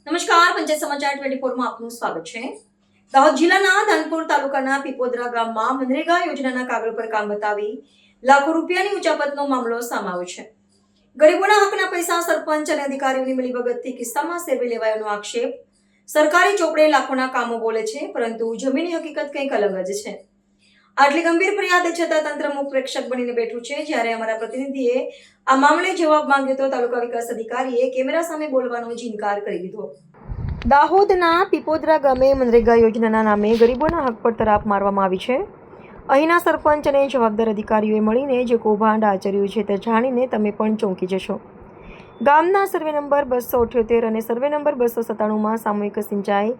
નમસ્કાર, પંચાયત સમાચાર 24 માં આપનું સ્વાગત છે। દાહોદ જિલ્લાના ધાનપુર તાલુકાના પીપોદરા ગામમાં મનરેગા યોજનાના કાગળ પર કામ બતાવી લાખો રૂપિયાની ઉચાપતનો મામલો સામે આવ્યો છે। ગરીબોના હકના પૈસા સરપંચ અને અધિકારીઓની મિલીભગતથી કિસ્સામાં સેરવી લેવાયાનો આક્ષેપ। સરકારી ચોપડે લાખોના કામો બોલે છે, પરંતુ જમીની હકીકત કંઈક અલગ જ છે। આટલી ગંભીર ફરિયાદ છતાં તંત્ર મૂક પ્રેક્ષક બનીને બેઠું છે। જ્યારે અમારા પ્રતિનિધિએ આ મામલે જવાબ માંગ્યો તો તાલુકા વિકાસ અધિકારીએ કેમેરા સામે બોલવાનો જ ઇનકાર કરી દીધો। દાહોદના પીપોદરા ગામે મનરેગા યોજનાના નામે ગરીબોના હક પર તરાપ મારવામાં આવી છે। અહીંના સરપંચ અને જવાબદાર અધિકારીઓએ મળીને જે કૌભાંડ આચર્યું છે તે જાણીને તમે પણ ચોંકી જશો। ગામના સર્વે નંબર 278 અને સર્વે નંબર 297માં સામૂહિક સિંચાઈ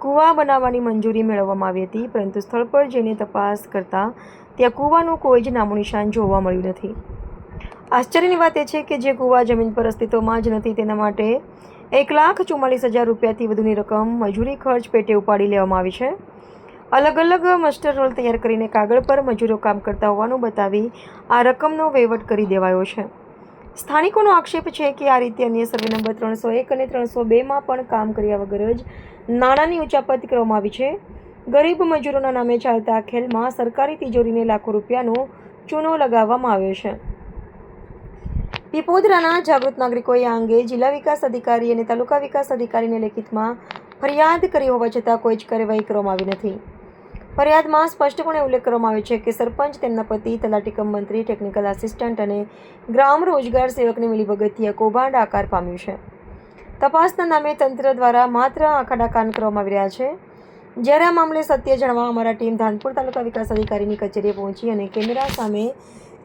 કૂવા બનાવવાની મંજૂરી મેળવવામાં આવી હતી, પરંતુ સ્થળ પર જઈને તપાસ કરતા ત્યાં કૂવાનું કોઈ જ નામું નિશાન જોવા મળ્યું નથી। આશ્ચર્યની વાત એ છે કે જે કૂવા જમીન પર અસ્તિત્વમાં જ નથી તેના માટે 1,44,000 રૂપિયાથી વધુની રકમ મજૂરી ખર્ચ પેટે ઉપાડી લેવામાં આવી છે। અલગ અલગ મસ્ટર રોલ તૈયાર કરીને કાગળ પર મજૂરો કામ કરતા હોવાનું બતાવી આ રકમનો વહીવટ કરી દેવાયો છે। સ્થાનિકોનો આક્ષેપ છે કે આ રીતે અન્ય સર્વે નંબર 301 અને 302માં પણ કામ કર્યા વગર જ નાણાંની ઉચાપત કરવામાં આવી છે। ગરીબ મજૂરોના નામે ચાલતા આ ખેલમાં સરકારી તિજોરીને લાખો રૂપિયાનો ચૂનો લગાવવામાં આવ્યો છે। પીપોદરાના જાગૃત નાગરિકોએ આ અંગે જિલ્લા વિકાસ અધિકારી અને તાલુકા વિકાસ અધિકારીને લેખિતમાં ફરિયાદ કરી હોવા છતાં કોઈ જ કાર્યવાહી કરવામાં આવી નથી। ફરિયાદમાં સ્પષ્ટપણે ઉલ્લેખ કરવામાં આવ્યો છે કે સરપંચ, તેમના પતિ, તલાટી કમ મંત્રી, ટેકનિકલ આસિસ્ટન્ટ અને ગ્રામ રોજગાર સેવકની મિલીભગતથી આ કૌભાંડ આકાર પામ્યું છે। તપાસના નામે તંત્ર દ્વારા માત્ર આંખાડા કાન કરવામાં આવી રહ્યા છે। જ્યારે આ મામલે સત્ય જાણવા અમારા ટીમ ધાનપુર તાલુકા વિકાસ અધિકારીની કચેરીએ પહોંચી અને કેમેરા સામે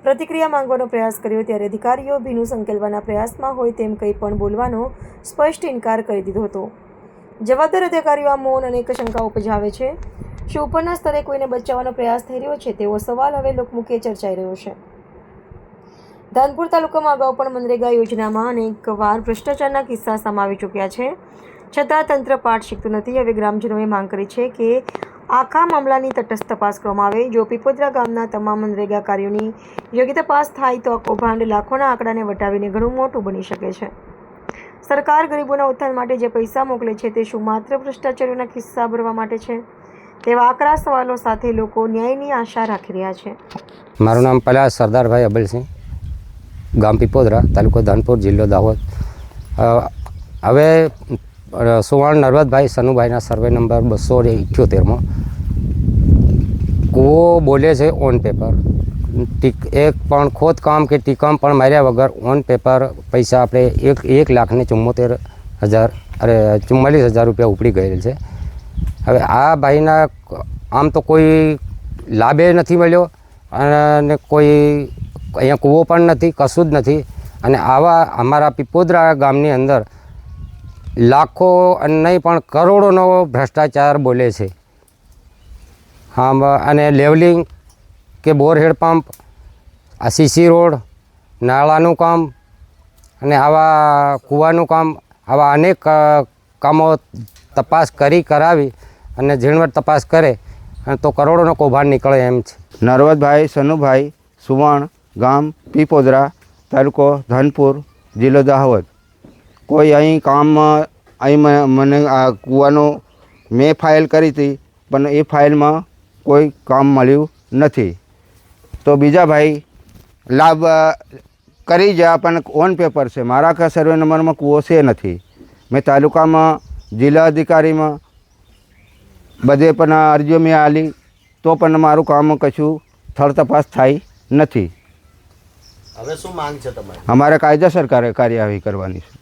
પ્રતિક્રિયા માંગવાનો પ્રયાસ કર્યો ત્યારે અધિકારીઓ ભીનું સંકેલવાના પ્રયાસમાં હોય તેમ કંઈ પણ બોલવાનો સ્પષ્ટ ઇનકાર કરી દીધો હતો। જવાબદાર અધિકારીઓ આ મૌન અનેક શંકાઓ ઉપજાવે છે। શું ઉપરના સ્તરે કોઈને બચાવવાનો પ્રયાસ થઈ રહ્યો છે તેવો સવાલ હવે લોકમુખે ચર્ચાઈ રહ્યો છે। ધાનપુર તાલુકામાં અગાઉ પણ મનરેગા યોજનામાં અનેકવાર ભ્રષ્ટાચારના કિસ્સા સામે આવી ચૂક્યા છે, છતાં તંત્ર પાઠ શીખતું નથી। હવે ગ્રામજનોએ માંગ કરી છે કે આખા મામલાની તટસ્થ તપાસ કરવામાં આવે। જો પીપોદરા ગામના તમામ મનરેગા કાર્યોની યોગ્ય તપાસ થાય તો આ કૌભાંડ લાખોના આંકડાને વટાવીને ઘણું મોટું બની શકે છે। સરકાર ગરીબોના ઉત્થાન માટે જે પૈસા મોકલે છે તે શું માત્ર ભ્રષ્ટાચારીઓના ખિસ્સા ભરવા માટે છે? તેવા આકરા સવાલો સાથે લોકો ન્યાયની આશા રાખી રહ્યા છે। મારું નામ પહેલાં સરદારભાઈ અબલસિંહ, ગામ પીપોદરા, તાલુકો ધાનપુર, જિલ્લો દાહોદ। હવે સુવર્ણ નરવતભાઈ સનુભાઈના સર્વે નંબર 278માં કૂવો બોલે છે ઓન પેપર। એક પણ ખોદકામ કે ટીકામ પણ માર્યા વગર ઓન પેપર પૈસા આપણે 1,44,000 રૂપિયા ઉપડી ગયેલ છે। હવે આ ભાઈના આમ તો કોઈ લાભે નથી મળ્યો અને કોઈ અહીંયા કૂવો પણ નથી, કશું જ નથી। અને આવા અમારા પીપોદરા ગામની અંદર લાખો નહીં પણ કરોડોનો ભ્રષ્ટાચાર બોલે છે। હા, અને લેવલિંગ કે બોરહેડ પંપ, આ સીસી રોડ, નાળાનું કામ અને આવા કૂવાનું કામ, આવા અનેક કામો તપાસ કરાવી અને ઝીણવટ તપાસ કરે તો કરોડોનો કૌભાંડ નીકળે એમ છે। નરવતભાઈ સનુભાઈ સુવર્ણ, ગામ પીપોદરા, તાલુકો ધાનપુર, જિલ્લો દાહોદ। કોઈ અહીં કામ મને આ કૂવાનું મેં ફાઇલ કરી હતી, પણ એ ફાઇલમાં કોઈ કામ મળ્યું નથી। તો બીજા ભાઈ લાભ કરી જાય પણ ઓન પેપર છે, મારા સર્વે નંબરમાં કૂવો છે નથી। મેં તાલુકામાં, જિલ્લા અધિકારીમાં બધે પણ અરજીઓ મેં આલી તો પણ મારું કામ કશું સ્થળ તપાસ થાય નથી। હવે શું માંગ છે તમારી? અમારે કાયદેસર કાર્યવાહી કરવાની છે।